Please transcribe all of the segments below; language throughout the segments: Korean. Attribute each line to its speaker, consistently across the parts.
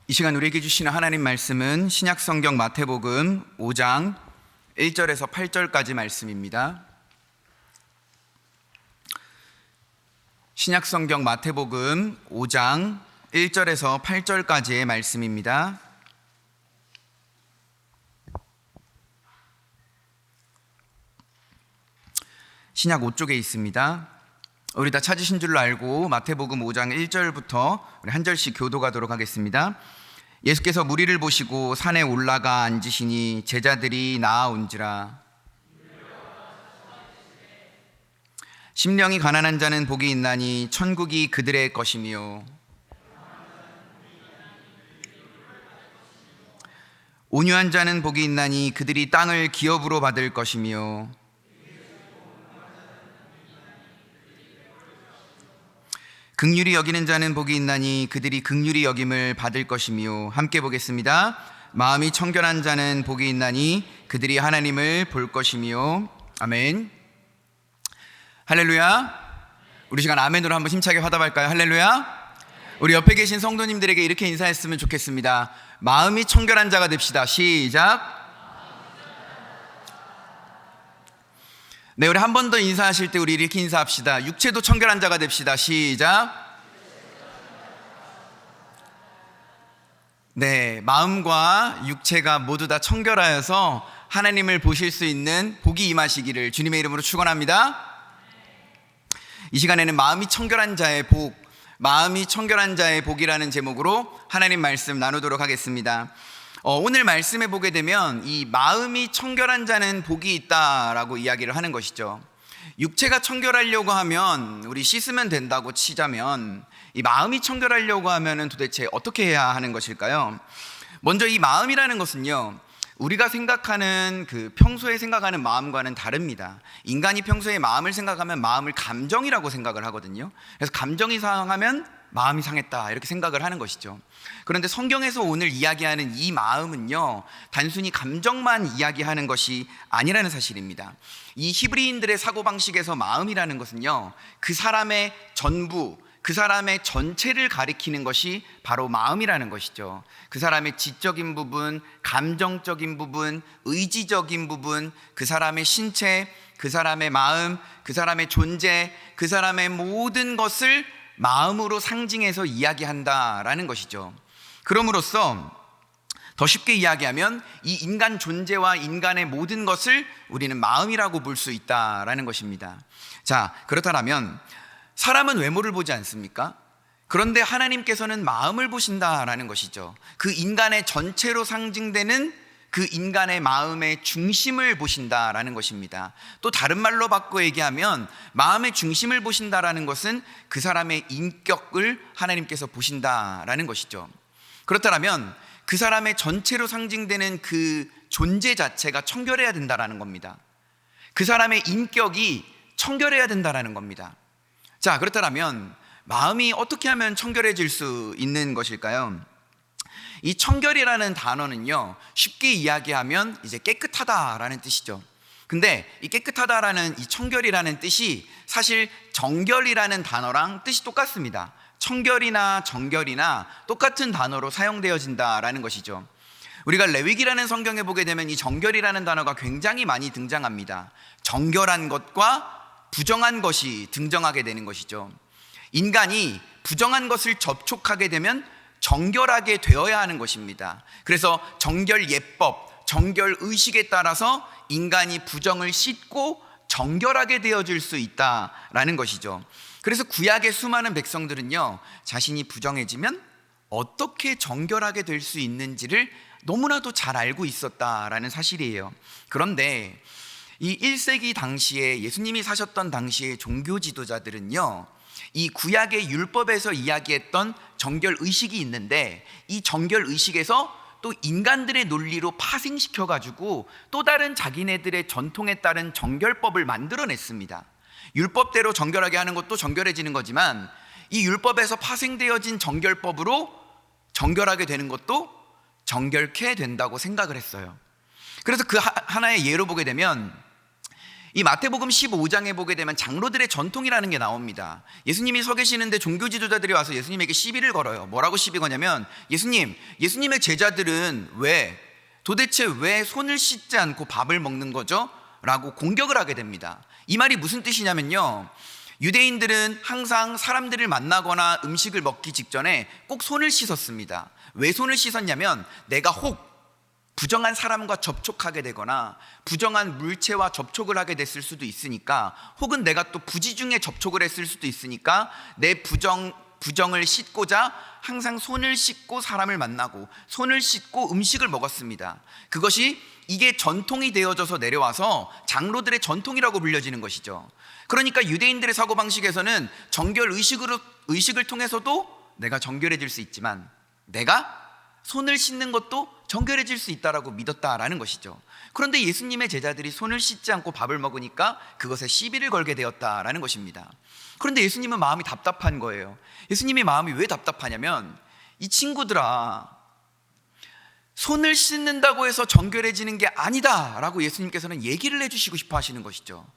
Speaker 1: 이 시간 우리에게 주시는 하나님 말씀은 신약성경 마태복음 5장 1절에서 8절까지 말씀입니다. 신약성경 마태복음 5장 1절에서 8절까지의 말씀입니다. 신약 5쪽에 있습니다. 우리 다 찾으신 줄로 알고 마태복음 5장 1절부터 우리 한 절씩 교도가도록 하겠습니다. 예수께서 무리를 보시고 산에 올라가 앉으시니 제자들이 나아온지라. 심령이 가난한 자는 복이 있나니 천국이 그들의 것이며, 온유한 자는 복이 있나니 그들이 땅을 기업으로 받을 것이며, 긍휼히 여기는 자는 복이 있나니 그들이 긍휼히 여김을 받을 것이며. 함께 보겠습니다. 마음이 청결한 자는 복이 있나니 그들이 하나님을 볼 것이며. 아멘. 할렐루야. 우리 시간 아멘으로 한번 힘차게 화답할까요? 할렐루야. 우리 옆에 계신 성도님들에게 이렇게 인사했으면 좋겠습니다. 마음이 청결한 자가 됩시다. 시작. 네, 우리 한 번 더 인사하실 때 우리 이렇게 인사합시다. 육체도 청결한 자가 됩시다. 시작. 네, 마음과 육체가 모두 다 청결하여서 하나님을 보실 수 있는 복이 임하시기를 주님의 이름으로 축원합니다. 이 시간에는 마음이 청결한 자의 복, 마음이 청결한 자의 복이라는 제목으로 하나님 말씀 나누도록 하겠습니다. 오늘 말씀에 보게 되면 이 마음이 청결한 자는 복이 있다라고 이야기를 하는 것이죠. 육체가 청결하려고 하면 우리 씻으면 된다고 치자면 이 마음이 청결하려고 하면은 도대체 어떻게 해야 하는 것일까요? 먼저 이 마음이라는 것은요, 우리가 생각하는 평소에 생각하는 마음과는 다릅니다. 인간이 평소에 마음을 생각하면 마음을 감정이라고 생각을 하거든요. 그래서 감정이 상하면 마음이 상했다 이렇게 생각을 하는 것이죠. 그런데 성경에서 오늘 이야기하는 이 마음은요, 단순히 감정만 이야기하는 것이 아니라는 사실입니다. 이 히브리인들의 사고방식에서 마음이라는 것은요, 그 사람의 전부, 그 사람의 전체를 가리키는 것이 바로 마음이라는 것이죠. 그 사람의 지적인 부분, 감정적인 부분, 의지적인 부분, 그 사람의 신체, 그 사람의 마음, 그 사람의 존재, 그 사람의 모든 것을 마음으로 상징해서 이야기한다라는 것이죠. 그럼으로써 더 쉽게 이야기하면 이 인간 존재와 인간의 모든 것을 우리는 마음이라고 볼 수 있다라는 것입니다. 자, 그렇다면 사람은 외모를 보지 않습니까? 그런데 하나님께서는 마음을 보신다라는 것이죠. 그 인간의 전체로 상징되는 그 인간의 마음의 중심을 보신다라는 것입니다. 또 다른 말로 바꿔 얘기하면 마음의 중심을 보신다라는 것은 그 사람의 인격을 하나님께서 보신다라는 것이죠. 그렇다면 그 사람의 전체로 상징되는 그 존재 자체가 청결해야 된다라는 겁니다. 그 사람의 인격이 청결해야 된다라는 겁니다. 자, 그렇다면 마음이 어떻게 하면 청결해질 수 있는 것일까요? 이 청결이라는 단어는요, 쉽게 이야기하면 이제 깨끗하다라는 뜻이죠. 근데 이 깨끗하다라는 이 청결이라는 뜻이 사실 정결이라는 단어랑 뜻이 똑같습니다. 청결이나 정결이나 똑같은 단어로 사용되어진다라는 것이죠. 우리가 레위기라는 성경에 보게 되면 이 정결이라는 단어가 굉장히 많이 등장합니다. 정결한 것과 부정한 것이 등장하게 되는 것이죠. 인간이 부정한 것을 접촉하게 되면 정결하게 되어야 하는 것입니다. 그래서 정결 예법, 정결 의식에 따라서 인간이 부정을 씻고 정결하게 되어질 수 있다라는 것이죠. 그래서 구약의 수많은 백성들은요, 자신이 부정해지면 어떻게 정결하게 될 수 있는지를 너무나도 잘 알고 있었다라는 사실이에요. 그런데 이 1세기 당시에 예수님이 사셨던 당시의 종교 지도자들은요, 이 구약의 율법에서 이야기했던 정결 의식이 있는데 이 정결 의식에서 또 인간들의 논리로 파생시켜가지고 또 다른 자기네들의 전통에 따른 정결법을 만들어냈습니다. 율법대로 정결하게 하는 것도 정결해지는 거지만 이 율법에서 파생되어진 정결법으로 정결하게 되는 것도 정결케 된다고 생각을 했어요. 그래서 그 하나의 예로 보게 되면 이 마태복음 15장에 보게 되면 장로들의 전통이라는 게 나옵니다. 예수님이 서 계시는데 종교 지도자들이 와서 예수님에게 시비를 걸어요. 뭐라고 시비 거냐면, 예수님의 제자들은 도대체 왜 손을 씻지 않고 밥을 먹는 거죠? 라고 공격을 하게 됩니다. 이 말이 무슨 뜻이냐면요, 유대인들은 항상 사람들을 만나거나 음식을 먹기 직전에 꼭 손을 씻었습니다. 왜 손을 씻었냐면, 내가 혹 부정한 사람과 접촉하게 되거나 부정한 물체와 접촉을 하게 됐을 수도 있으니까, 혹은 내가 또 부지중에 접촉을 했을 수도 있으니까 내 부정을 씻고자 항상 손을 씻고 사람을 만나고 손을 씻고 음식을 먹었습니다. 이게 전통이 되어져서 내려와서 장로들의 전통이라고 불려지는 것이죠. 그러니까 유대인들의 사고방식에서는 정결 의식을 통해서도 내가 정결해질 수 있지만, 내가 손을 씻는 것도 정결해질 수 있다라고 믿었다라는 것이죠. 그런데 예수님의 제자들이 손을 씻지 않고 밥을 먹으니까 그것에 시비를 걸게 되었다라는 것입니다. 그런데 예수님은 마음이 답답한 거예요. 예수님의 마음이 왜 답답하냐면, 이 친구들아, 손을 씻는다고 해서 정결해지는 게 아니다 라고 예수님께서는 얘기를 해주시고 싶어 하시는 것이죠.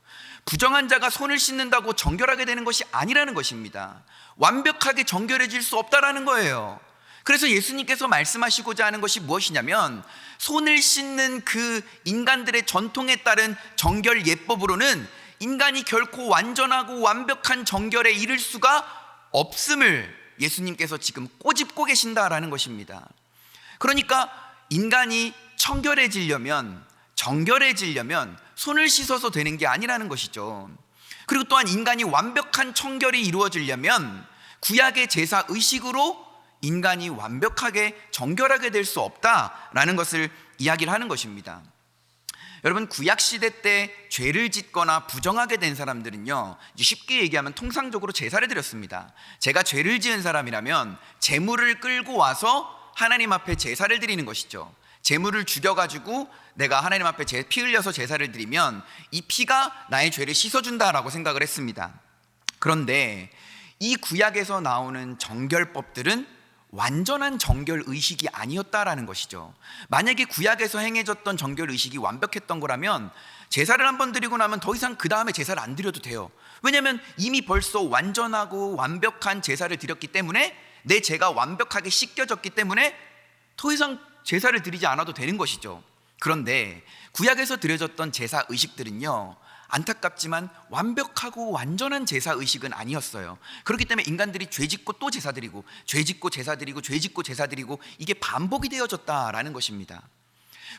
Speaker 1: 부정한 자가 손을 씻는다고 정결하게 되는 것이 아니라는 것입니다. 완벽하게 정결해질 수 없다라는 거예요. 그래서 예수님께서 말씀하시고자 하는 것이 무엇이냐면, 손을 씻는 그 인간들의 전통에 따른 정결 예법으로는 인간이 결코 완전하고 완벽한 정결에 이를 수가 없음을 예수님께서 지금 꼬집고 계신다라는 것입니다. 그러니까 인간이 정결해지려면, 정결해지려면 손을 씻어서 되는 게 아니라는 것이죠. 그리고 또한 인간이 완벽한 청결이 이루어지려면 구약의 제사 의식으로 인간이 완벽하게 정결하게 될 수 없다라는 것을 이야기를 하는 것입니다. 여러분, 구약시대 때 죄를 짓거나 부정하게 된 사람들은요, 쉽게 얘기하면 통상적으로 제사를 드렸습니다. 제가 죄를 지은 사람이라면 제물을 끌고 와서 하나님 앞에 제사를 드리는 것이죠. 제물을 죽여가지고 내가 하나님 앞에 피 흘려서 제사를 드리면 이 피가 나의 죄를 씻어준다라고 생각을 했습니다. 그런데 이 구약에서 나오는 정결법들은 완전한 정결 의식이 아니었다라는 것이죠. 만약에 구약에서 행해졌던 정결 의식이 완벽했던 거라면 제사를 한번 드리고 나면 더 이상 그 다음에 제사를 안 드려도 돼요. 왜냐하면 이미 벌써 완전하고 완벽한 제사를 드렸기 때문에, 내 죄가 완벽하게 씻겨졌기 때문에 더 이상 제사를 드리지 않아도 되는 것이죠. 그런데 구약에서 드려졌던 제사 의식들은요, 안타깝지만 완벽하고 완전한 제사 의식은 아니었어요. 그렇기 때문에 인간들이 죄짓고 또 제사 드리고, 죄짓고 제사 드리고, 죄짓고 제사 드리고, 이게 반복이 되어졌다라는 것입니다.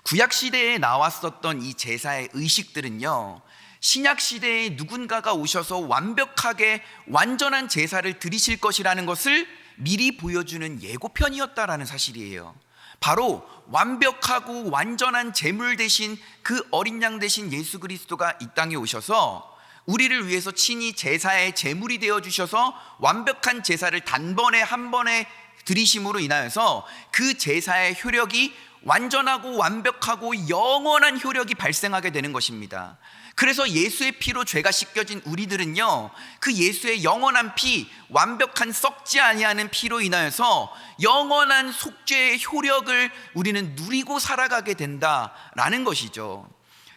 Speaker 1: 구약 시대에 나왔었던 이 제사의 의식들은요, 신약 시대에 누군가가 오셔서 완벽하게 완전한 제사를 드리실 것이라는 것을 미리 보여주는 예고편이었다라는 사실이에요. 바로 완벽하고 완전한 제물 대신, 그 어린 양 대신 예수 그리스도가 이 땅에 오셔서 우리를 위해서 친히 제사의 제물이 되어 주셔서 완벽한 제사를 단번에 한 번에 드리심으로 인하여서 그 제사의 효력이 완전하고 완벽하고 영원한 효력이 발생하게 되는 것입니다. 그래서 예수의 피로 죄가 씻겨진 우리들은요, 그 예수의 영원한 피, 완벽한 썩지 아니하는 피로 인하여서 영원한 속죄의 효력을 우리는 누리고 살아가게 된다라는 것이죠.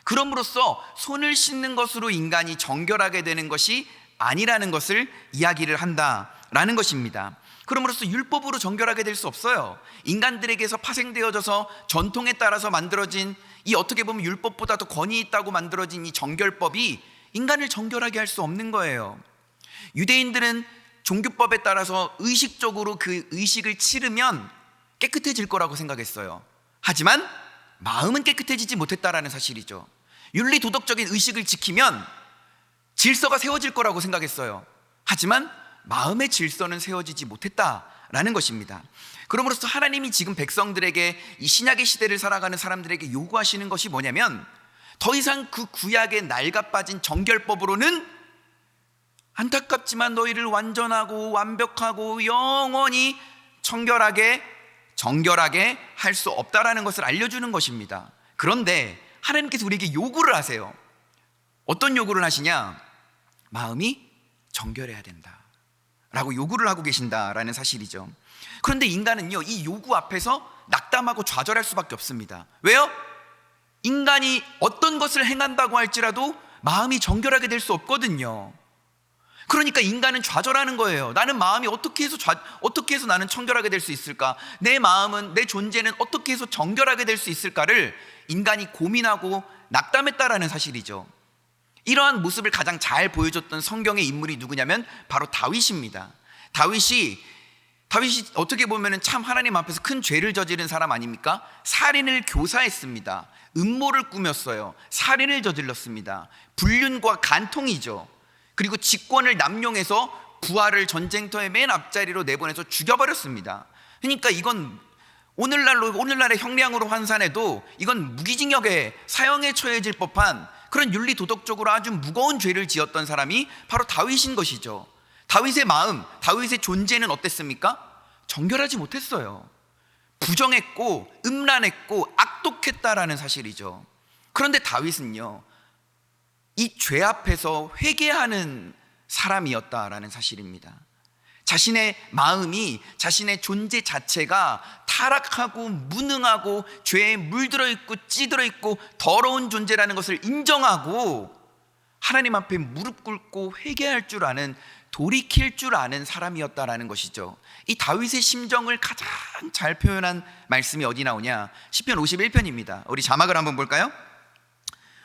Speaker 1: 그럼으로써 손을 씻는 것으로 인간이 정결하게 되는 것이 아니라는 것을 이야기를 한다라는 것입니다. 그럼으로써 율법으로 정결하게 될 수 없어요. 인간들에게서 파생되어져서 전통에 따라서 만들어진, 이 어떻게 보면 율법보다 더 권위 있다고 만들어진 이 정결법이 인간을 정결하게 할 수 없는 거예요. 유대인들은 종교법에 따라서 의식적으로 그 의식을 치르면 깨끗해질 거라고 생각했어요. 하지만 마음은 깨끗해지지 못했다라는 사실이죠. 윤리 도덕적인 의식을 지키면 질서가 세워질 거라고 생각했어요. 하지만 마음의 질서는 세워지지 못했다라는 것입니다. 그러므로써 하나님이 지금 백성들에게, 이 신약의 시대를 살아가는 사람들에게 요구하시는 것이 뭐냐면, 더 이상 그 구약의 낡아빠진 정결법으로는 안타깝지만 너희를 완전하고 완벽하고 영원히 정결하게 할 수 없다라는 것을 알려주는 것입니다. 그런데 하나님께서 우리에게 요구를 하세요. 어떤 요구를 하시냐? 마음이 정결해야 된다 라고 요구를 하고 계신다라는 사실이죠. 그런데 인간은요, 이 요구 앞에서 낙담하고 좌절할 수밖에 없습니다. 왜요? 인간이 어떤 것을 행한다고 할지라도 마음이 정결하게 될 수 없거든요. 그러니까 인간은 좌절하는 거예요. 나는 마음이 어떻게 해서 나는 청결하게 될 수 있을까? 내 마음은, 내 존재는 어떻게 해서 정결하게 될 수 있을까를 인간이 고민하고 낙담했다라는 사실이죠. 이러한 모습을 가장 잘 보여줬던 성경의 인물이 누구냐면 바로 다윗입니다. 다윗이 어떻게 보면 참 하나님 앞에서 큰 죄를 저지른 사람 아닙니까? 살인을 교사했습니다. 음모를 꾸몄어요. 살인을 저질렀습니다. 불륜과 간통이죠. 그리고 직권을 남용해서 부하를 전쟁터의 맨 앞자리로 내보내서 죽여버렸습니다. 그러니까 이건 오늘날의 형량으로 환산해도 이건 무기징역에 사형에 처해질 법한 그런 윤리 도덕적으로 아주 무거운 죄를 지었던 사람이 바로 다윗인 것이죠. 다윗의 마음, 다윗의 존재는 어땠습니까? 정결하지 못했어요. 부정했고 음란했고 악독했다라는 사실이죠. 그런데 다윗은요, 이 죄 앞에서 회개하는 사람이었다라는 사실입니다. 자신의 마음이, 자신의 존재 자체가 타락하고 무능하고 죄에 물들어 있고 찌들어 있고 더러운 존재라는 것을 인정하고 하나님 앞에 무릎 꿇고 회개할 줄 아는, 돌이킬 줄 아는 사람이었다라는 것이죠. 이 다윗의 심정을 가장 잘 표현한 말씀이 어디 나오냐? 시편 51편입니다. 우리 자막을 한번 볼까요?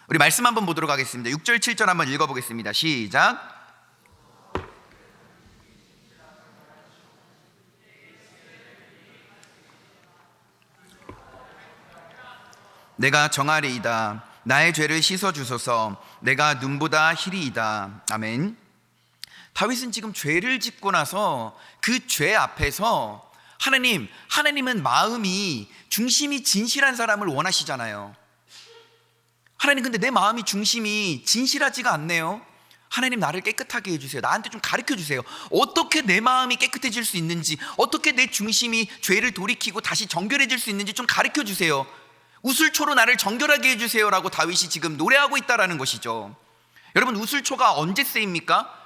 Speaker 1: 우리 말씀 한번 보도록 하겠습니다. 6절 7절 한번 읽어보겠습니다. 시작. 내가 정하리이다. 나의 죄를 씻어주소서. 내가 눈보다 희리이다. 아멘. 다윗은 지금 죄를 짓고 나서 그 죄 앞에서 하나님은 마음이, 중심이 진실한 사람을 원하시잖아요. 하나님, 근데 내 마음이, 중심이 진실하지가 않네요. 하나님, 나를 깨끗하게 해주세요. 나한테 좀 가르쳐 주세요. 어떻게 내 마음이 깨끗해질 수 있는지, 어떻게 내 중심이 죄를 돌이키고 다시 정결해질 수 있는지 좀 가르쳐 주세요. 우슬초로 나를 정결하게 해주세요 라고 다윗이 지금 노래하고 있다라는 것이죠. 여러분, 우슬초가 언제 쓰입니까?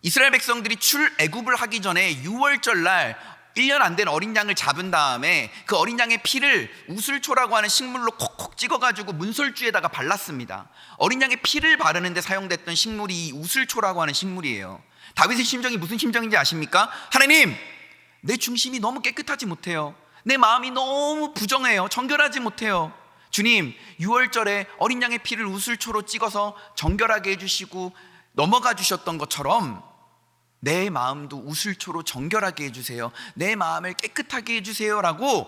Speaker 1: 이스라엘 백성들이 출애굽을 하기 전에 6월절 날 1년 안 된 어린 양을 잡은 다음에 그 어린 양의 피를 우슬초라고 하는 식물로 콕콕 찍어가지고 문설주에다가 발랐습니다. 어린 양의 피를 바르는데 사용됐던 식물이 이 우슬초라고 하는 식물이에요. 다윗의 심정이 무슨 심정인지 아십니까? 하나님, 내 중심이 너무 깨끗하지 못해요. 내 마음이 너무 부정해요. 정결하지 못해요. 주님, 6월절에 어린 양의 피를 우슬초로 찍어서 정결하게 해주시고 넘어가 주셨던 것처럼 내 마음도 우슬초로 정결하게 해주세요. 내 마음을 깨끗하게 해주세요 라고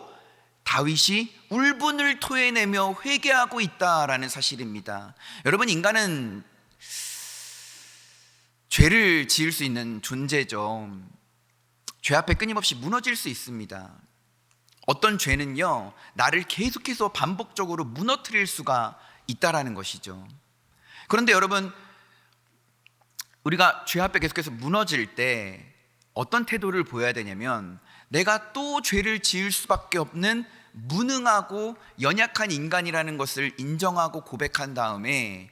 Speaker 1: 다윗이 울분을 토해내며 회개하고 있다라는 사실입니다. 여러분, 인간은 죄를 지을 수 있는 존재죠. 죄 앞에 끊임없이 무너질 수 있습니다. 어떤 죄는요, 나를 계속해서 반복적으로 무너뜨릴 수가 있다라는 것이죠. 그런데 여러분, 우리가 죄 앞에 계속해서 무너질 때 어떤 태도를 보여야 되냐면, 내가 또 죄를 지을 수밖에 없는 무능하고 연약한 인간이라는 것을 인정하고 고백한 다음에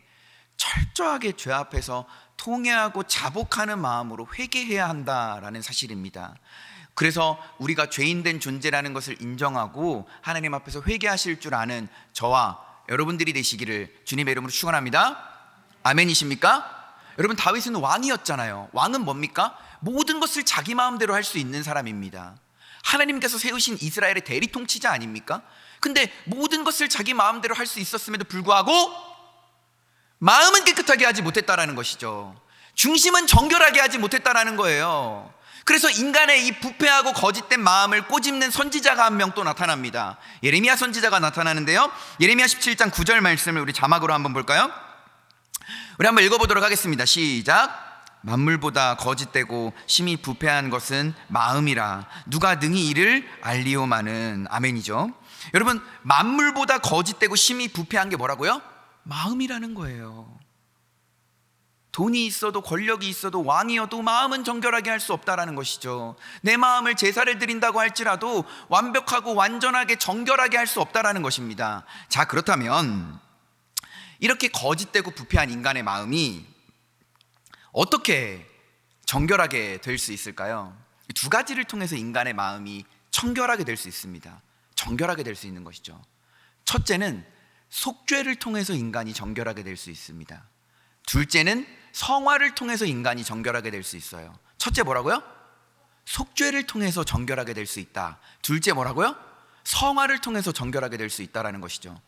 Speaker 1: 철저하게 죄 앞에서 통회하고 자복하는 마음으로 회개해야 한다라는 사실입니다. 그래서 우리가 죄인된 존재라는 것을 인정하고 하나님 앞에서 회개하실 줄 아는 저와 여러분들이 되시기를 주님의 이름으로 축원합니다. 아멘이십니까? 여러분, 다윗은 왕이었잖아요. 왕은 뭡니까? 모든 것을 자기 마음대로 할 수 있는 사람입니다. 하나님께서 세우신 이스라엘의 대리 통치자 아닙니까? 근데 모든 것을 자기 마음대로 할 수 있었음에도 불구하고 마음은 깨끗하게 하지 못했다라는 것이죠. 중심은 정결하게 하지 못했다라는 거예요. 그래서 인간의 이 부패하고 거짓된 마음을 꼬집는 선지자가 한 명 또 나타납니다. 예레미야 선지자가 나타나는데요, 예레미야 17장 9절 말씀을 우리 자막으로 한번 볼까요? 우리 한번 읽어보도록 하겠습니다. 시작. 만물보다 거짓되고 심히 부패한 것은 마음이라 누가 능히 이를 알리오마는. 아멘이죠. 여러분, 만물보다 거짓되고 심히 부패한 게 뭐라고요? 마음이라는 거예요. 돈이 있어도 권력이 있어도 왕이어도 마음은 정결하게 할 수 없다라는 것이죠. 내 마음을 제사를 드린다고 할지라도 완벽하고 완전하게 정결하게 할 수 없다라는 것입니다. 자, 그렇다면 이렇게 거짓되고 부패한 인간의 마음이 어떻게 정결하게 될 수 있을까요? 두 가지를 통해서 인간의 마음이 청결하게 될 수 있습니다. 정결하게 될 수 있는 것이죠. 첫째는 속죄를 통해서 인간이 정결하게 될 수 있습니다. 둘째는 성화를 통해서 인간이 정결하게 될 수 있어요. 첫째 뭐라고요? 속죄를 통해서 정결하게 될 수 있다. 둘째 뭐라고요? 성화를 통해서 정결하게 될 수 있다라는 것이죠.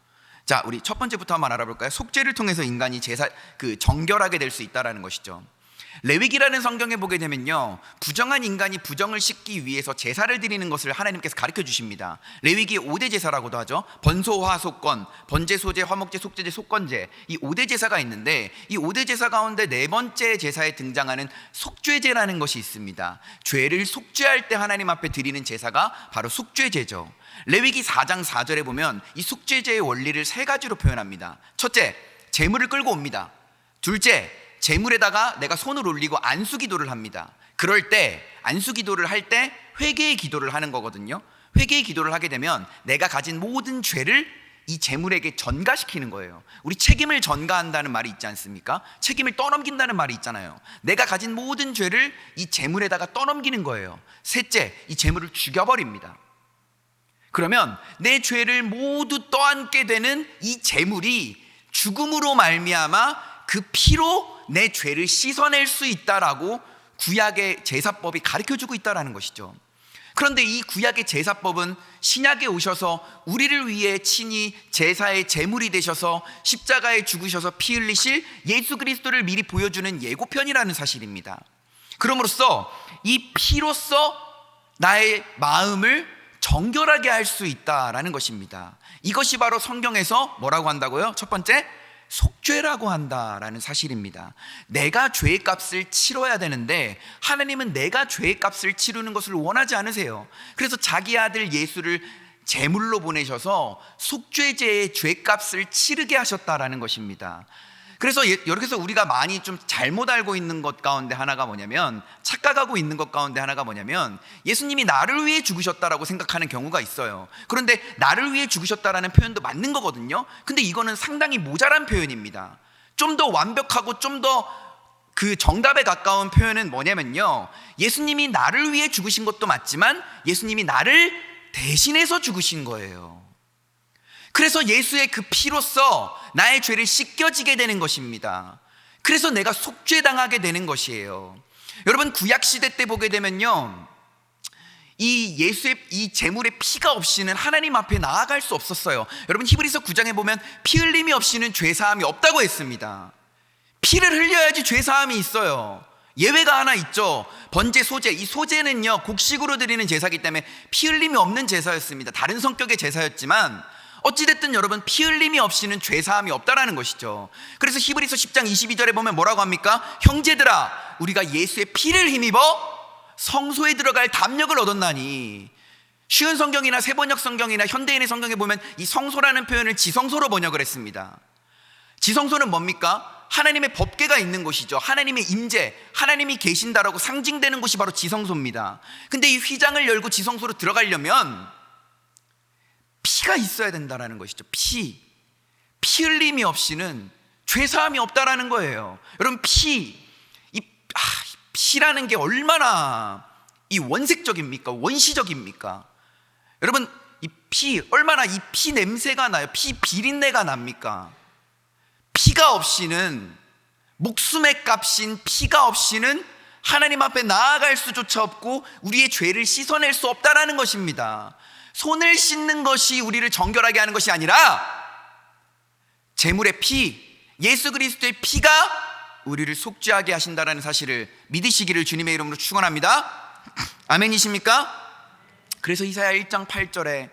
Speaker 1: 자, 우리 첫 번째부터 한번 알아볼까요? 속죄를 통해서 인간이 정결하게 될 수 있다라는 것이죠. 레위기라는 성경에 보게 되면요, 부정한 인간이 부정을 씻기 위해서 제사를 드리는 것을 하나님께서 가르쳐 주십니다. 레위기 5대 제사라고도 하죠. 번소, 화, 속건, 번제, 소제, 화목제, 속제제, 속건제, 이 5대 제사가 있는데, 이 5대 제사 가운데 네 번째 제사에 등장하는 속죄제라는 것이 있습니다. 죄를 속죄할 때 하나님 앞에 드리는 제사가 바로 속죄제죠. 레위기 4장 4절에 보면 이 속죄제의 원리를 세 가지로 표현합니다. 첫째, 제물을 끌고 옵니다. 둘째, 제물에다가 내가 손을 올리고 안수기도를 합니다. 그럴 때 안수기도를 할 때 회개의 기도를 하는 거거든요. 회개의 기도를 하게 되면 내가 가진 모든 죄를 이 제물에게 전가시키는 거예요. 우리 책임을 전가한다는 말이 있지 않습니까? 책임을 떠넘긴다는 말이 있잖아요. 내가 가진 모든 죄를 이 제물에다가 떠넘기는 거예요. 셋째, 이 제물을 죽여버립니다. 그러면 내 죄를 모두 떠안게 되는 이 제물이 죽음으로 말미암아 그 피로 내 죄를 씻어낼 수 있다라고 구약의 제사법이 가르쳐주고 있다라는 것이죠. 그런데 이 구약의 제사법은 신약에 오셔서 우리를 위해 친히 제사의 제물이 되셔서 십자가에 죽으셔서 피 흘리실 예수 그리스도를 미리 보여주는 예고편이라는 사실입니다. 그럼으로써 이 피로써 나의 마음을 정결하게 할 수 있다라는 것입니다. 이것이 바로 성경에서 뭐라고 한다고요? 첫 번째, 속죄라고 한다라는 사실입니다. 내가 죄의 값을 치러야 되는데 하나님은 내가 죄의 값을 치르는 것을 원하지 않으세요. 그래서 자기 아들 예수를 제물로 보내셔서 속죄제의 죄값을 치르게 하셨다라는 것입니다. 그래서 여기서 우리가 많이 좀 잘못 알고 있는 것 가운데 하나가 뭐냐면, 착각하고 있는 것 가운데 하나가 뭐냐면, 예수님이 나를 위해 죽으셨다라고 생각하는 경우가 있어요. 그런데 나를 위해 죽으셨다라는 표현도 맞는 거거든요. 근데 이거는 상당히 모자란 표현입니다. 좀 더 완벽하고 좀 더 그 정답에 가까운 표현은 뭐냐면요, 예수님이 나를 위해 죽으신 것도 맞지만 예수님이 나를 대신해서 죽으신 거예요. 그래서 예수의 그 피로써 나의 죄를 씻겨지게 되는 것입니다. 그래서 내가 속죄당하게 되는 것이에요. 여러분, 구약시대 때 보게 되면요, 이 예수의 이 제물의 피가 없이는 하나님 앞에 나아갈 수 없었어요. 여러분, 히브리서 9장에 보면 피 흘림이 없이는 죄사함이 없다고 했습니다. 피를 흘려야지 죄사함이 있어요. 예외가 하나 있죠. 번제, 소제. 이 소제는요, 곡식으로 드리는 제사이기 때문에 피 흘림이 없는 제사였습니다. 다른 성격의 제사였지만 어찌됐든 여러분, 피 흘림이 없이는 죄사함이 없다라는 것이죠. 그래서 히브리서 10장 22절에 보면 뭐라고 합니까? 형제들아, 우리가 예수의 피를 힘입어 성소에 들어갈 담력을 얻었나니. 쉬운 성경이나 세번역 성경이나 현대인의 성경에 보면 이 성소라는 표현을 지성소로 번역을 했습니다. 지성소는 뭡니까? 하나님의 법궤가 있는 곳이죠. 하나님의 임재, 하나님이 계신다라고 상징되는 곳이 바로 지성소입니다. 근데 이 휘장을 열고 지성소로 들어가려면 피가 있어야 된다는 것이죠. 피 흘림이 없이는 죄사함이 없다라는 거예요. 여러분, 피라는 게 얼마나 이 원색적입니까? 원시적입니까? 여러분, 이 피, 얼마나 이 피 냄새가 나요? 피 비린내가 납니까? 피가 없이는, 목숨의 값인 피가 없이는 하나님 앞에 나아갈 수조차 없고 우리의 죄를 씻어낼 수 없다라는 것입니다. 손을 씻는 것이 우리를 정결하게 하는 것이 아니라 제물의 피, 예수 그리스도의 피가 우리를 속죄하게 하신다라는 사실을 믿으시기를 주님의 이름으로 축원합니다. 아멘이십니까? 그래서 이사야 1장 8절에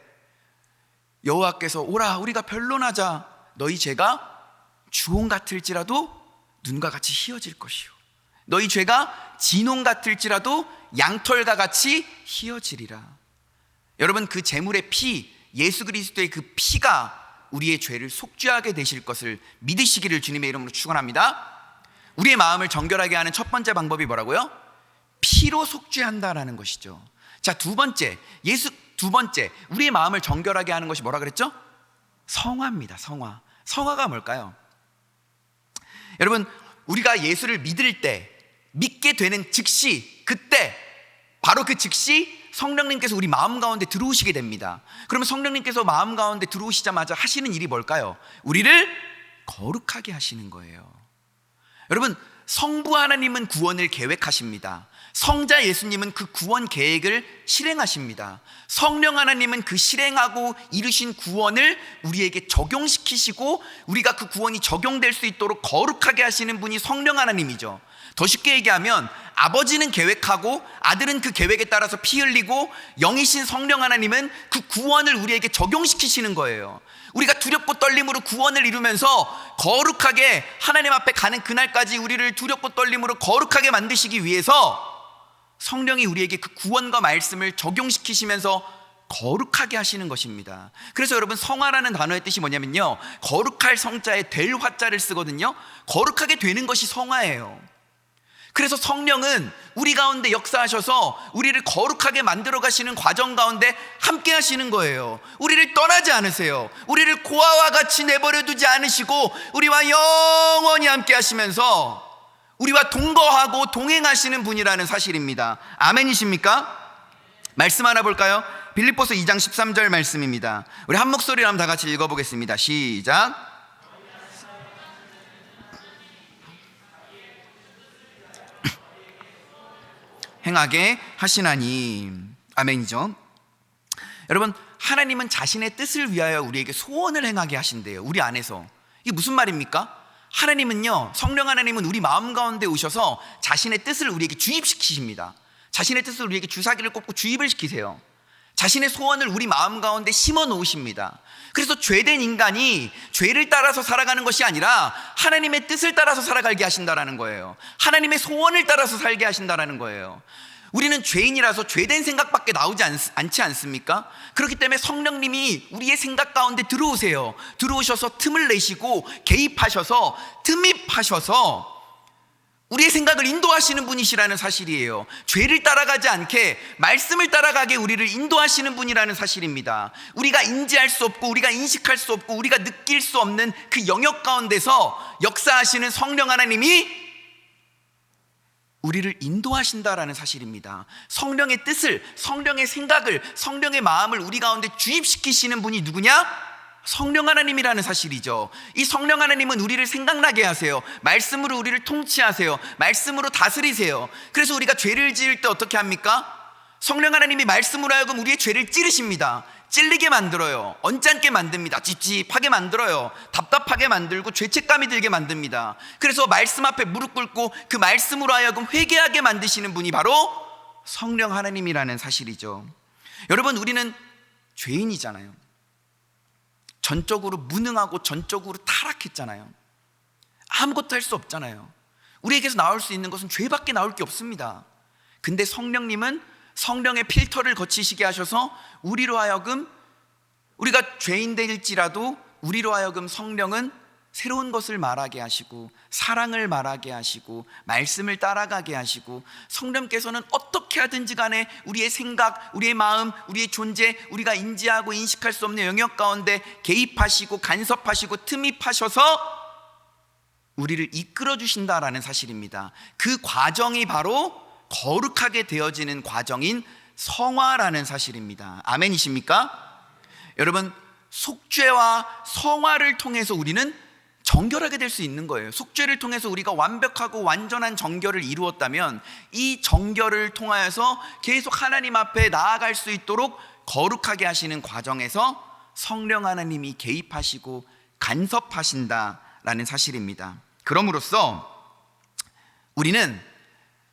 Speaker 1: 여호와께서 오라, 우리가 변론하자. 너희 죄가 주홍 같을지라도 눈과 같이 희어질 것이요, 너희 죄가 진홍 같을지라도 양털과 같이 희어지리라. 여러분, 그 제물의 피, 예수 그리스도의 그 피가 우리의 죄를 속죄하게 되실 것을 믿으시기를 주님의 이름으로 축원합니다. 우리의 마음을 정결하게 하는 첫 번째 방법이 뭐라고요? 피로 속죄한다라는 것이죠. 자, 두 번째, 우리의 마음을 정결하게 하는 것이 뭐라 그랬죠? 성화입니다. 성화가 뭘까요? 여러분, 우리가 예수를 믿을 때, 믿게 되는 즉시, 그때 바로 그 즉시 성령님께서 우리 마음 가운데 들어오시게 됩니다. 그러면 성령님께서 마음 가운데 들어오시자마자 하시는 일이 뭘까요? 우리를 거룩하게 하시는 거예요. 여러분, 성부 하나님은 구원을 계획하십니다. 성자 예수님은 그 구원 계획을 실행하십니다. 성령 하나님은 그 실행하고 이루신 구원을 우리에게 적용시키시고 우리가 그 구원이 적용될 수 있도록 거룩하게 하시는 분이 성령 하나님이죠. 더 쉽게 얘기하면 아버지는 계획하고 아들은 그 계획에 따라서 피 흘리고 영이신 성령 하나님은 그 구원을 우리에게 적용시키시는 거예요. 우리가 두렵고 떨림으로 구원을 이루면서 거룩하게 하나님 앞에 가는 그날까지 우리를 두렵고 떨림으로 거룩하게 만드시기 위해서 성령이 우리에게 그 구원과 말씀을 적용시키시면서 거룩하게 하시는 것입니다. 그래서 여러분, 성화라는 단어의 뜻이 뭐냐면요, 거룩할 성자에 될 화자를 쓰거든요. 거룩하게 되는 것이 성화예요. 그래서 성령은 우리 가운데 역사하셔서 우리를 거룩하게 만들어 가시는 과정 가운데 함께 하시는 거예요. 우리를 떠나지 않으세요. 우리를 고아와 같이 내버려 두지 않으시고 우리와 영원히 함께 하시면서 우리와 동거하고 동행하시는 분이라는 사실입니다. 아멘이십니까? 말씀 하나 볼까요? 빌립보서 2장 13절 말씀입니다. 우리 한 목소리로 한번 다 같이 읽어보겠습니다. 시작. 행하게 하시나니. 아멘이죠. 여러분, 하나님은 자신의 뜻을 위하여 우리에게 소원을 행하게 하신대요. 우리 안에서. 이게 무슨 말입니까? 하나님은요, 성령 하나님은 우리 마음 가운데 오셔서 자신의 뜻을 우리에게 주입시키십니다. 자신의 뜻을 우리에게 주사기를 꽂고 주입을 시키세요. 자신의 소원을 우리 마음 가운데 심어 놓으십니다. 그래서 죄된 인간이 죄를 따라서 살아가는 것이 아니라 하나님의 뜻을 따라서 살아가게 하신다라는 거예요. 하나님의 소원을 따라서 살게 하신다라는 거예요. 우리는 죄인이라서 죄된 생각밖에 나오지 않지 않습니까? 그렇기 때문에 성령님이 우리의 생각 가운데 들어오세요. 들어오셔서 틈을 내시고 개입하셔서 틈입하셔서 우리의 생각을 인도하시는 분이시라는 사실이에요. 죄를 따라가지 않게 말씀을 따라가게 우리를 인도하시는 분이라는 사실입니다. 우리가 인지할 수 없고 우리가 인식할 수 없고 우리가 느낄 수 없는 그 영역 가운데서 역사하시는 성령 하나님이 우리를 인도하신다라는 사실입니다. 성령의 뜻을, 성령의 생각을, 성령의 마음을 우리 가운데 주입시키시는 분이 누구냐? 성령 하나님이라는 사실이죠. 이 성령 하나님은 우리를 생각나게 하세요. 말씀으로 우리를 통치하세요. 말씀으로 다스리세요. 그래서 우리가 죄를 지을 때 어떻게 합니까? 성령 하나님이 말씀으로 하여금 우리의 죄를 찌르십니다. 찔리게 만들어요. 언짢게 만듭니다. 찝찝하게 만들어요. 답답하게 만들고 죄책감이 들게 만듭니다. 그래서 말씀 앞에 무릎 꿇고 그 말씀으로 하여금 회개하게 만드시는 분이 바로 성령 하나님이라는 사실이죠. 여러분, 우리는 죄인이잖아요. 전적으로 무능하고 전적으로 타락했잖아요. 아무것도 할 수 없잖아요. 우리에게서 나올 수 있는 것은 죄밖에 나올 게 없습니다. 근데 성령님은 성령의 필터를 거치시게 하셔서 우리로 하여금, 우리가 죄인될지라도 우리로 하여금 성령은 새로운 것을 말하게 하시고 사랑을 말하게 하시고 말씀을 따라가게 하시고 성령께서는 어떻게 하든지 간에 우리의 생각, 우리의 마음, 우리의 존재, 우리가 인지하고 인식할 수 없는 영역 가운데 개입하시고 간섭하시고 틈입하셔서 우리를 이끌어 주신다라는 사실입니다. 그 과정이 바로 거룩하게 되어지는 과정인 성화라는 사실입니다. 아멘이십니까? 여러분, 속죄와 성화를 통해서 우리는 정결하게 될 수 있는 거예요. 속죄를 통해서 우리가 완벽하고 완전한 정결을 이루었다면 이 정결을 통하여서 계속 하나님 앞에 나아갈 수 있도록 거룩하게 하시는 과정에서 성령 하나님이 개입하시고 간섭하신다라는 사실입니다. 그럼으로써 우리는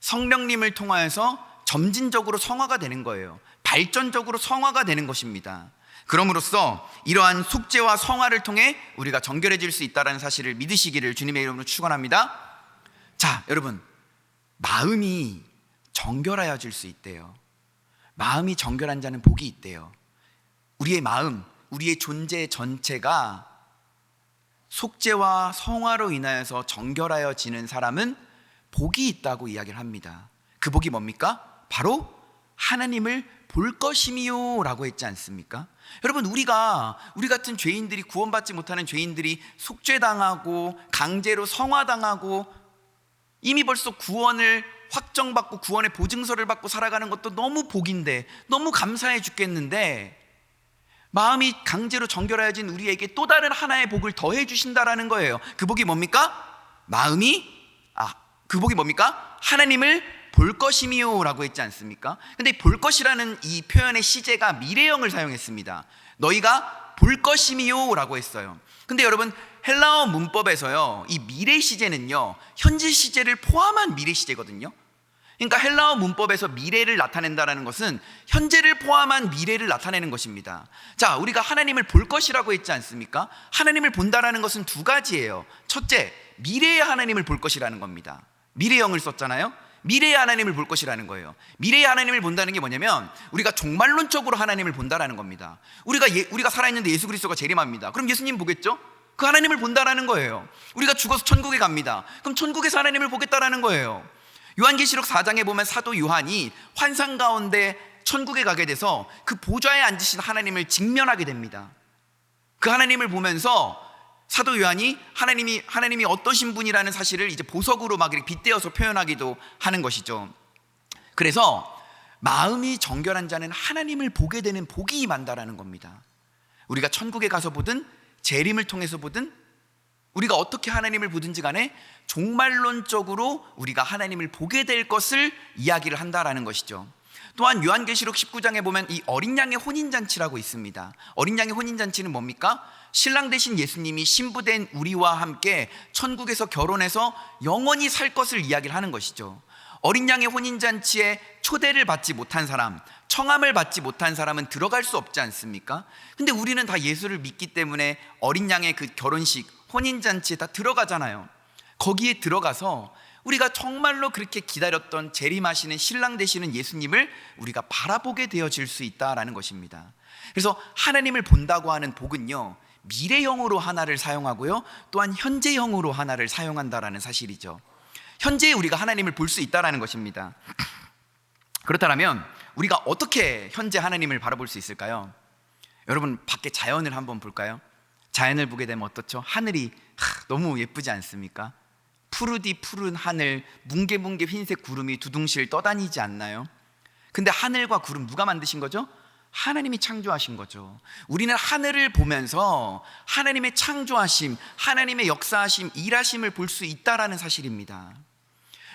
Speaker 1: 성령님을 통하여서 점진적으로 성화가 되는 거예요. 발전적으로 성화가 되는 것입니다. 그럼으로써 이러한 속죄와 성화를 통해 우리가 정결해질 수 있다는 사실을 믿으시기를 주님의 이름으로 축원합니다. 자, 여러분, 마음이 정결하여질 수 있대요. 마음이 정결한 자는 복이 있대요. 우리의 마음, 우리의 존재 전체가 속죄와 성화로 인하여서 정결하여지는 사람은 복이 있다고 이야기를 합니다. 그 복이 뭡니까? 바로 하나님을 볼 것이미요 라고 했지 않습니까? 여러분, 우리 같은 죄인들이, 구원받지 못하는 죄인들이 속죄당하고 강제로 성화당하고 이미 벌써 구원을 확정받고 구원의 보증서를 받고 살아가는 것도 너무 복인데, 너무 감사해 죽겠는데, 마음이 강제로 정결하여진 우리에게 또 다른 하나의 복을 더해 주신다라는 거예요. 그 복이 뭡니까? 마음이 그 복이 뭡니까? 하나님을 볼 것이미요 라고 했지 않습니까? 근데 볼 것이라는 이 표현의 시제가 미래형을 사용했습니다. 너희가 볼 것이미요 라고 했어요. 근데 여러분, 헬라어 문법에서요, 이 미래 시제는요, 현재 시제를 포함한 미래 시제거든요. 그러니까 헬라어 문법에서 미래를 나타낸다는 것은 현재를 포함한 미래를 나타내는 것입니다. 자, 우리가 하나님을 볼 것이라고 했지 않습니까? 하나님을 본다라는 것은 두 가지예요. 첫째, 미래의 하나님을 볼 것이라는 겁니다. 미래형을 썼잖아요. 미래의 하나님을 볼 것이라는 거예요. 미래의 하나님을 본다는 게 뭐냐면 우리가 종말론적으로 하나님을 본다라는 겁니다. 우리가 살아있는데 예수 그리스도가 재림합니다. 그럼 예수님 보겠죠? 그 하나님을 본다라는 거예요. 우리가 죽어서 천국에 갑니다. 그럼 천국에서 하나님을 보겠다라는 거예요. 요한계시록 4장에 보면 사도 요한이 환상 가운데 천국에 가게 돼서 그 보좌에 앉으신 하나님을 직면하게 됩니다. 그 하나님을 보면서 사도 요한이 하나님이 어떠신 분이라는 사실을 이제 보석으로 막 이렇게 빗대어서 표현하기도 하는 것이죠. 그래서 마음이 정결한 자는 하나님을 보게 되는 복이 임한다라는 겁니다. 우리가 천국에 가서 보든 재림을 통해서 보든 우리가 어떻게 하나님을 보든지 간에 종말론적으로 우리가 하나님을 보게 될 것을 이야기를 한다라는 것이죠. 또한 요한계시록 19장에 보면 이 어린 양의 혼인잔치라고 있습니다. 어린 양의 혼인잔치는 뭡니까? 신랑 되신 예수님이 신부된 우리와 함께 천국에서 결혼해서 영원히 살 것을 이야기를 하는 것이죠. 어린 양의 혼인잔치에 초대를 받지 못한 사람, 청함을 받지 못한 사람은 들어갈 수 없지 않습니까? 근데 우리는 다 예수를 믿기 때문에 어린 양의 그 결혼식, 혼인잔치에 다 들어가잖아요. 거기에 들어가서 우리가 정말로 그렇게 기다렸던 재림하시는 신랑 되시는 예수님을 우리가 바라보게 되어질 수 있다라는 것입니다. 그래서 하나님을 본다고 하는 복은요, 미래형으로 하나를 사용하고요, 또한 현재형으로 하나를 사용한다라는 사실이죠. 현재에 우리가 하나님을 볼 수 있다라는 것입니다. 그렇다면 우리가 어떻게 현재 하나님을 바라볼 수 있을까요? 여러분, 밖에 자연을 한번 볼까요? 자연을 보게 되면 어떻죠? 하늘이 너무 예쁘지 않습니까? 푸르디 푸른 하늘, 뭉게뭉게 흰색 구름이 두둥실 떠다니지 않나요? 근데 하늘과 구름 누가 만드신 거죠? 하나님이 창조하신 거죠. 우리는 하늘을 보면서 하나님의 창조하심, 하나님의 역사하심, 일하심을 볼 수 있다라는 사실입니다.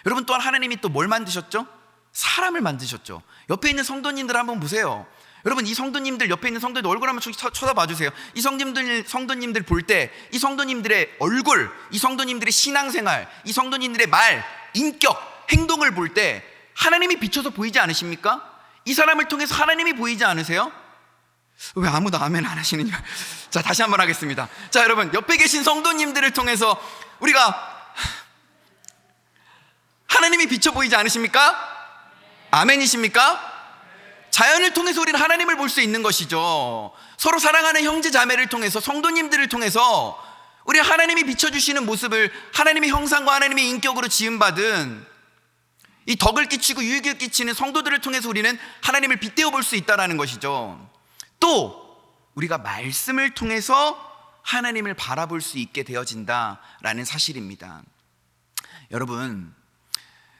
Speaker 1: 여러분, 또한 하나님이 또 뭘 만드셨죠? 사람을 만드셨죠. 옆에 있는 성도님들 한번 보세요. 여러분, 이 성도님들, 옆에 있는 성도님들 얼굴 한번 쳐다봐 주세요. 이 성도님들 볼 때 이 성도님들의 얼굴, 이 성도님들의 신앙생활, 이 성도님들의 말, 인격, 행동을 볼 때 하나님이 비춰서 보이지 않으십니까? 이 사람을 통해서 하나님이 보이지 않으세요? 왜 아무도 아멘 안 하시느냐? 자, 다시 한번 하겠습니다. 자, 여러분, 옆에 계신 성도님들을 통해서 우리가 하나님이 비춰 보이지 않으십니까? 아멘이십니까? 자연을 통해서 우리는 하나님을 볼 수 있는 것이죠. 서로 사랑하는 형제 자매를 통해서, 성도님들을 통해서 우리 하나님이 비춰주시는 모습을, 하나님의 형상과 하나님의 인격으로 지음받은 이 덕을 끼치고 유익을 끼치는 성도들을 통해서 우리는 하나님을 빗대어 볼 수 있다는 것이죠. 또 우리가 말씀을 통해서 하나님을 바라볼 수 있게 되어진다라는 사실입니다. 여러분,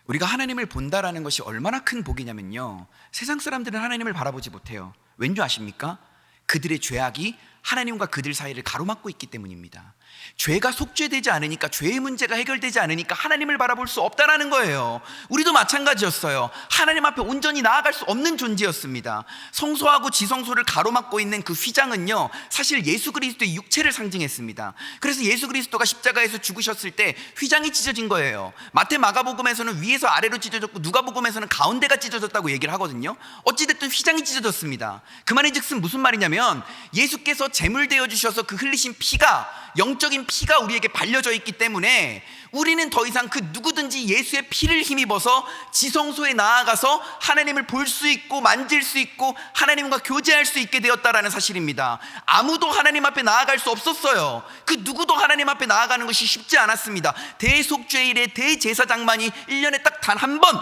Speaker 1: 우리가 하나님을 본다라는 것이 얼마나 큰 복이냐면요, 세상 사람들은 하나님을 바라보지 못해요. 왠지 아십니까? 그들의 죄악이 하나님과 그들 사이를 가로막고 있기 때문입니다. 죄가 속죄되지 않으니까, 죄의 문제가 해결되지 않으니까 하나님을 바라볼 수 없다라는 거예요. 우리도 마찬가지였어요. 하나님 앞에 온전히 나아갈 수 없는 존재였습니다. 성소하고 지성소를 가로막고 있는 그 휘장은요, 사실 예수 그리스도의 육체를 상징했습니다. 그래서 예수 그리스도가 십자가에서 죽으셨을 때 휘장이 찢어진 거예요. 마태 마가복음에서는 위에서 아래로 찢어졌고 누가복음에서는 가운데가 찢어졌다고 얘기를 하거든요. 어찌됐든 휘장이 찢어졌습니다. 그 말이 즉슨 무슨 말이냐면, 예수께서 제물 되어 주셔서 그 흘리신 피가, 영적인 피가 우리에게 발려져 있기 때문에 우리는 더 이상 그 누구든지 예수의 피를 힘입어서 지성소에 나아가서 하나님을 볼 수 있고 만질 수 있고 하나님과 교제할 수 있게 되었다라는 사실입니다. 아무도 하나님 앞에 나아갈 수 없었어요. 그 누구도 하나님 앞에 나아가는 것이 쉽지 않았습니다. 대속죄일의 대제사장만이 1년에 딱 단 한 번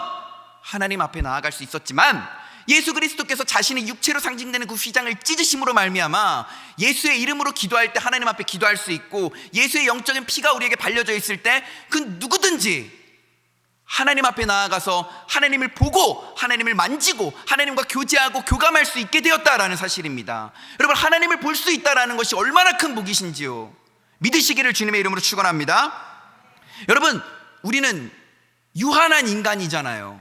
Speaker 1: 하나님 앞에 나아갈 수 있었지만, 예수 그리스도께서 자신의 육체로 상징되는 그 휘장을 찢으심으로 말미암아 예수의 이름으로 기도할 때 하나님 앞에 기도할 수 있고, 예수의 영적인 피가 우리에게 발려져 있을 때 그 누구든지 하나님 앞에 나아가서 하나님을 보고 하나님을 만지고 하나님과 교제하고 교감할 수 있게 되었다라는 사실입니다. 여러분, 하나님을 볼 수 있다라는 것이 얼마나 큰 복이신지요. 믿으시기를 주님의 이름으로 축원합니다. 여러분, 우리는 유한한 인간이잖아요.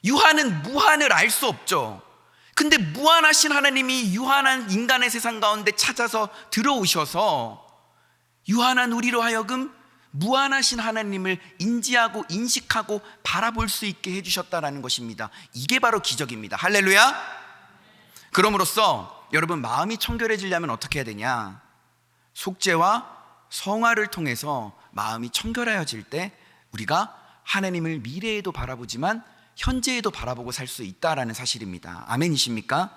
Speaker 1: 유한은 무한을 알 수 없죠. 근데 무한하신 하나님이 유한한 인간의 세상 가운데 찾아서 들어오셔서 유한한 우리로 하여금 무한하신 하나님을 인지하고 인식하고 바라볼 수 있게 해주셨다라는 것입니다. 이게 바로 기적입니다. 할렐루야. 그럼으로써 여러분, 마음이 청결해지려면 어떻게 해야 되냐? 속죄와 성화를 통해서 마음이 청결해질 때 우리가 하나님을 미래에도 바라보지만 현재에도 바라보고 살 수 있다라는 사실입니다. 아멘이십니까?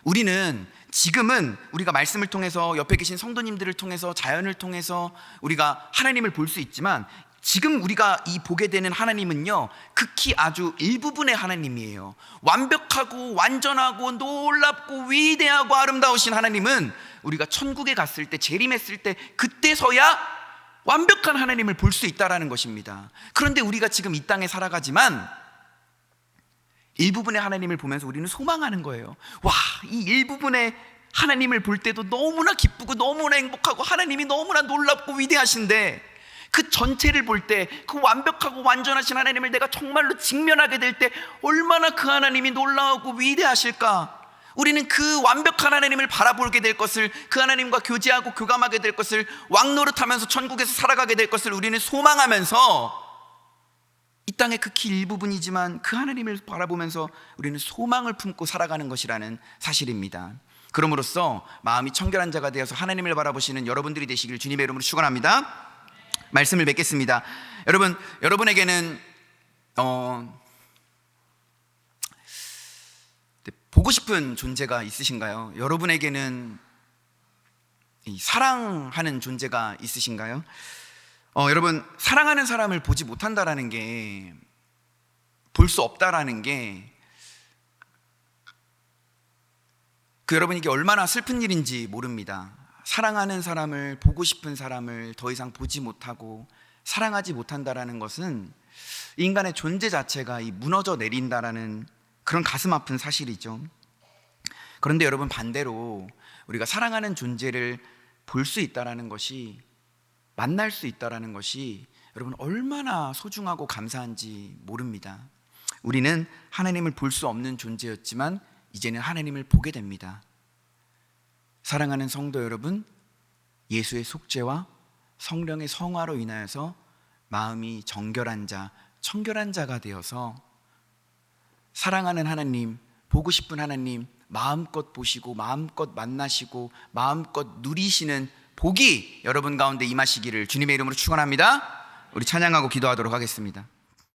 Speaker 1: 우리는 지금은 우리가 말씀을 통해서 옆에 계신 성도님들을 통해서 자연을 통해서 우리가 하나님을 볼 수 있지만, 지금 우리가 이 보게 되는 하나님은요, 극히 아주 일부분의 하나님이에요. 완벽하고 완전하고 놀랍고 위대하고 아름다우신 하나님은 우리가 천국에 갔을 때, 재림했을 때, 그때서야 완벽한 하나님을 볼 수 있다라는 것입니다. 그런데 우리가 지금 이 땅에 살아가지만 일부분의 하나님을 보면서 우리는 소망하는 거예요. 와, 이 일부분의 하나님을 볼 때도 너무나 기쁘고 너무나 행복하고 하나님이 너무나 놀랍고 위대하신데, 그 전체를 볼 때 그 완벽하고 완전하신 하나님을 내가 정말로 직면하게 될 때 얼마나 그 하나님이 놀라우고 위대하실까? 우리는 그 완벽한 하나님을 바라보게 될 것을, 그 하나님과 교제하고 교감하게 될 것을, 왕노릇하면서 천국에서 살아가게 될 것을 우리는 소망하면서 이 땅의 극히 일부분이지만 그 하나님을 바라보면서 우리는 소망을 품고 살아가는 것이라는 사실입니다. 그럼으로써 마음이 청결한 자가 되어서 하나님을 바라보시는 여러분들이 되시길 주님의 이름으로 축원합니다. 말씀을 맺겠습니다. 여러분에게는 보고 싶은 존재가 있으신가요? 여러분에게는 사랑하는 존재가 있으신가요? 여러분, 사랑하는 사람을 보지 못한다라는 게, 볼 수 없다라는 게 여러분, 이게 얼마나 슬픈 일인지 모릅니다. 사랑하는 사람을, 보고 싶은 사람을 더 이상 보지 못하고 사랑하지 못한다라는 것은 인간의 존재 자체가 무너져 내린다라는 그런 가슴 아픈 사실이죠. 그런데 여러분, 반대로 우리가 사랑하는 존재를 볼 수 있다라는 것이, 만날 수 있다라는 것이 여러분 얼마나 소중하고 감사한지 모릅니다. 우리는 하나님을 볼 수 없는 존재였지만 이제는 하나님을 보게 됩니다. 사랑하는 성도 여러분, 예수의 속죄와 성령의 성화로 인하여서 마음이 정결한 자, 청결한 자가 되어서 사랑하는 하나님, 보고 싶은 하나님 마음껏 보시고 마음껏 만나시고 마음껏 누리시는 복이 여러분 가운데 임하시기를 주님의 이름으로 축원합니다. 우리 찬양하고 기도하도록 하겠습니다.